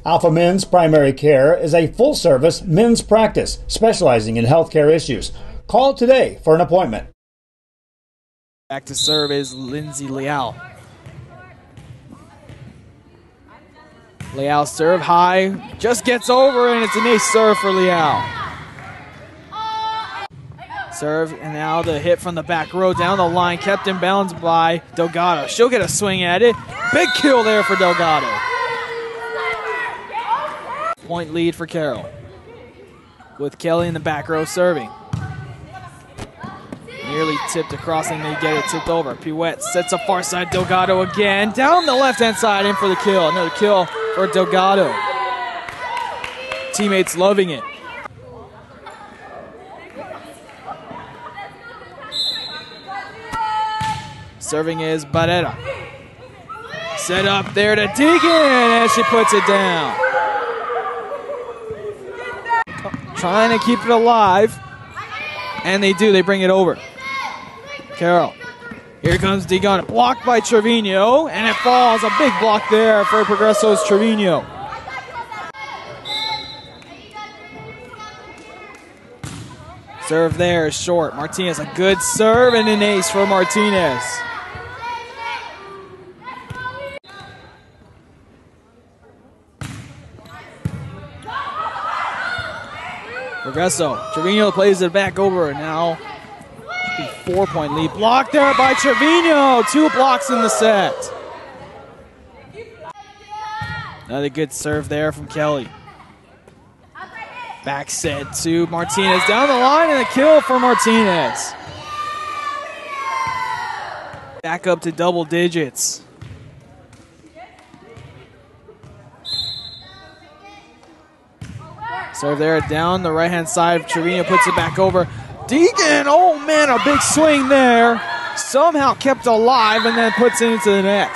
Alpha Men's Primary Care is a full-service men's practice specializing in healthcare issues. Call today for an appointment. Back to serve is Lindsay Leal. Leal serve high, just gets over, and it's an ace serve for Leal. Serve, and now the hit from the back row down the line, kept in bounds by Delgado. She'll get a swing at it. Big kill there for Delgado. Point lead for Carroll, with Kelly in the back row serving. Nearly tipped across, and they get it tipped over. Pirouette sets up far side. Delgado again, down the left-hand side, in for the kill. Another kill for Delgado. Teammates loving it. Serving is Barrera. Set up there to Deegan, and she puts it down. Trying to keep it alive, and they do. They bring it over. Carroll. Here comes Deegan. Blocked by Trevino, and it falls. A big block there for Progreso's Trevino. Serve there is short. Martinez, a good serve and an ace for Martinez. Progreso. Trevino plays it back over. Now, 4-point lead. Blocked there by Trevino. 2 blocks in the set. Another good serve there from Kelly. Back set to Martinez. Down the line, and a kill for Martinez. Back up to double digits. Serve there down the right-hand side. Trevino puts it back over. Deegan, oh man, a big swing there. Somehow kept alive and then puts it into the net.